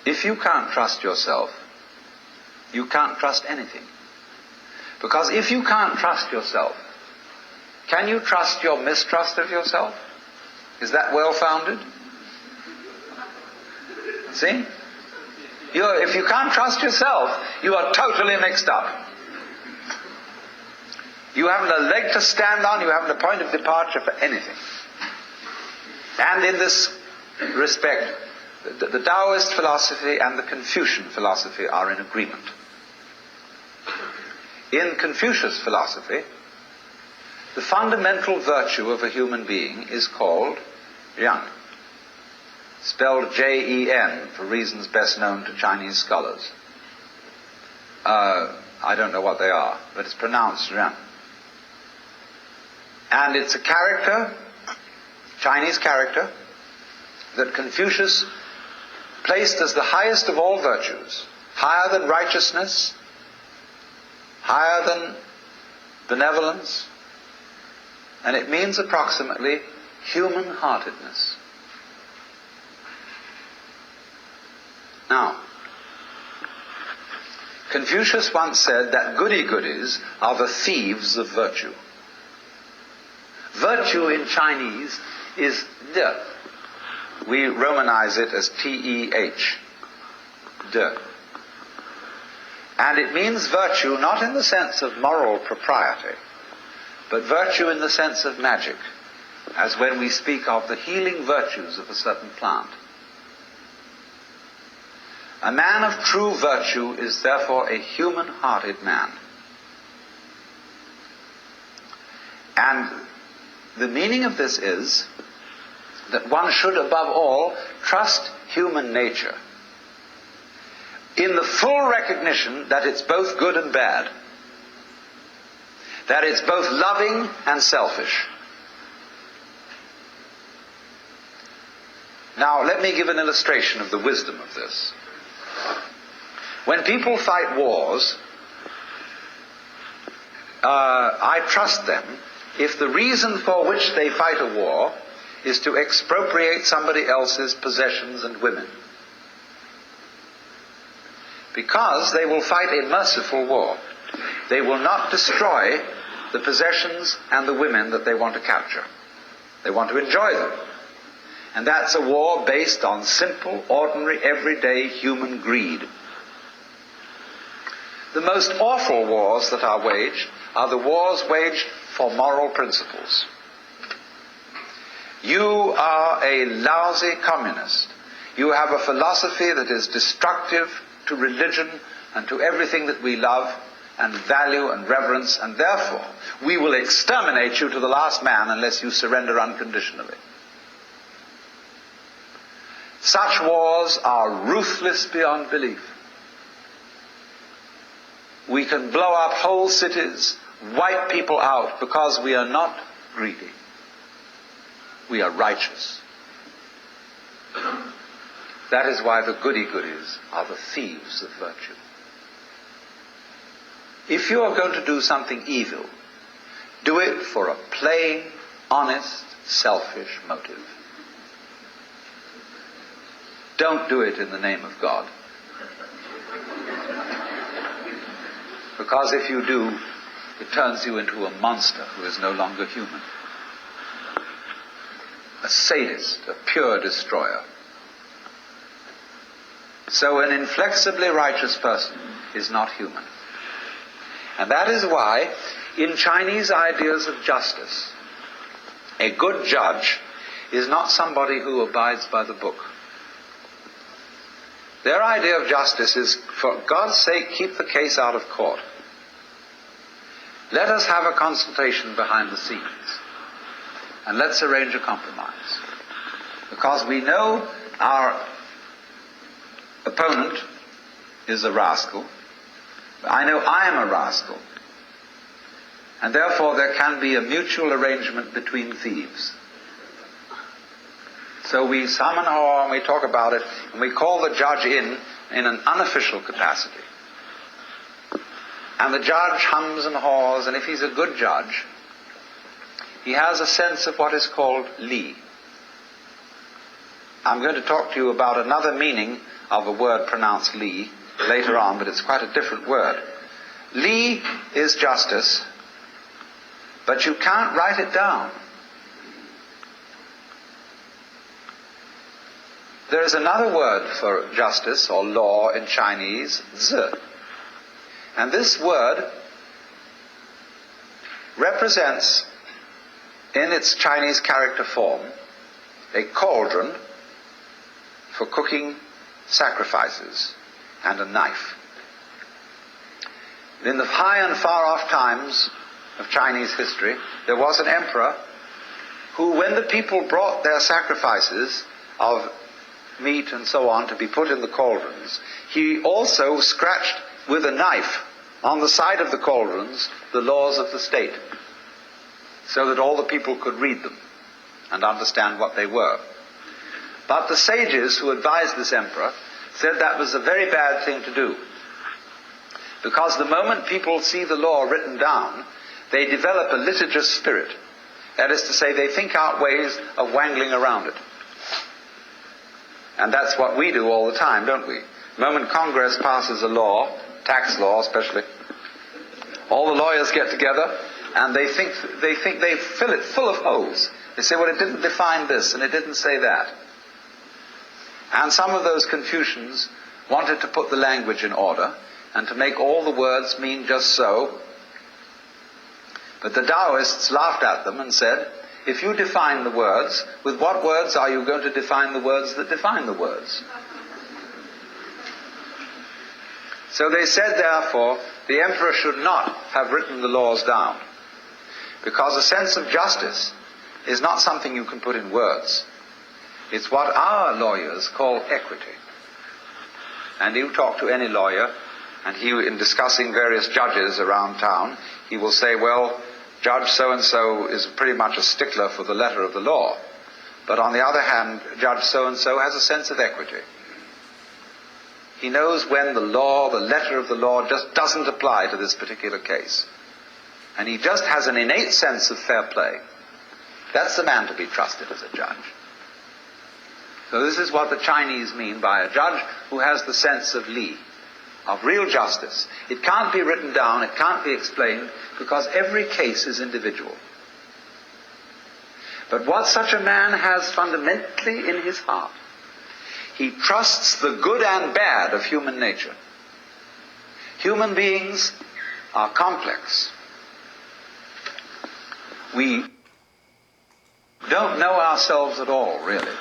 If you can't trust yourself, you can't trust anything. Because if you can't trust yourself, can you trust your mistrust of yourself? Is that well-founded? See? If you can't trust yourself, you are totally mixed up. You haven't a leg to stand on, you haven't a point of departure for anything. And in this respect, the Taoist philosophy and the Confucian philosophy are in agreement. In Confucius philosophy, the fundamental virtue of a human being is called Ren, spelled Jen for reasons best known to Chinese scholars. I don't know what they are, but it's pronounced Ren. And it's a character, Chinese character, that Confucius placed as the highest of all virtues, higher than righteousness, higher than benevolence, and it means approximately human-heartedness. Now, Confucius once said that goody-goodies are the thieves of virtue. Virtue in Chinese is de. We Romanize it as T-E-H. De. And it means virtue not in the sense of moral propriety, but virtue in the sense of magic, as when we speak of the healing virtues of a certain plant. A man of true virtue is therefore a human-hearted man. And the meaning of this is that one should above all trust human nature in the full recognition that it's both good and bad, that it's both loving and selfish. Now, let me give an illustration of the wisdom of this. When people fight wars, I trust them if the reason for which they fight a war is to expropriate somebody else's possessions and women. Because they will fight a merciful war. They will not destroy the possessions and the women that they want to capture. They want to enjoy them. And that's a war based on simple, ordinary, everyday human greed. The most awful wars that are waged are the wars waged for moral principles. You are a lousy communist. You have a philosophy that is destructive to religion and to everything that we love and value and reverence, and therefore we will exterminate you to the last man unless you surrender unconditionally. Such wars are ruthless beyond belief. We can blow up whole cities, wipe people out, because we are not greedy. We are righteous. That is why the goody-goodies are the thieves of virtue. If you are going to do something evil, do it for a plain, honest, selfish motive. Don't do it in the name of God. Because if you do, it turns you into a monster who is no longer human. A sadist, a pure destroyer. So an inflexibly righteous person is not human. And that is why, in Chinese ideas of justice, a good judge is not somebody who abides by the book. Their idea of justice is, for God's sake, keep the case out of court. Let us have a consultation behind the scenes. And let's arrange a compromise. Because we know our opponent is a rascal. I know I am a rascal. And therefore there can be a mutual arrangement between thieves. So we summon her and we talk about it, and we call the judge in an unofficial capacity. And the judge hums and haws, and if he's a good judge, he has a sense of what is called li. I'm going to talk to you about another meaning of a word pronounced Li later on, but it's quite a different word. Li is justice, but you can't write it down. There is another word for justice or law in Chinese, zi. And this word represents, in its Chinese character form, a cauldron for cooking sacrifices and a knife. In the high and far off times of Chinese history, there was an emperor who, when the people brought their sacrifices of meat and so on to be put in the cauldrons, he also scratched with a knife on the side of the cauldrons the laws of the state, so that all the people could read them and understand what they were. But the sages who advised this emperor said that was a very bad thing to do, because the moment people see the law written down, they develop a litigious spirit. That is to say, they think out ways of wangling around it. And that's what we do all the time, don't we? The moment Congress passes a law, tax law especially, all the lawyers get together and they fill it full of holes. They say, well, it didn't define this and it didn't say that. And some of those Confucians wanted to put the language in order and to make all the words mean just so. But the Taoists laughed at them and said, if you define the words, with what words are you going to define the words that define the words? So they said, therefore, the emperor should not have written the laws down, because a sense of justice is not something you can put in words. It's what our lawyers call equity. And you talk to any lawyer, and he, in discussing various judges around town, he will say, well, Judge so-and-so is pretty much a stickler for the letter of the law. But on the other hand, Judge so-and-so has a sense of equity. He knows when the law, the letter of the law, just doesn't apply to this particular case. And he just has an innate sense of fair play. That's the man to be trusted as a judge. So this is what the Chinese mean by a judge who has the sense of Li, of real justice. It can't be written down, it can't be explained, because every case is individual. But what such a man has fundamentally in his heart, he trusts the good and bad of human nature. Human beings are complex. We don't know ourselves at all, really.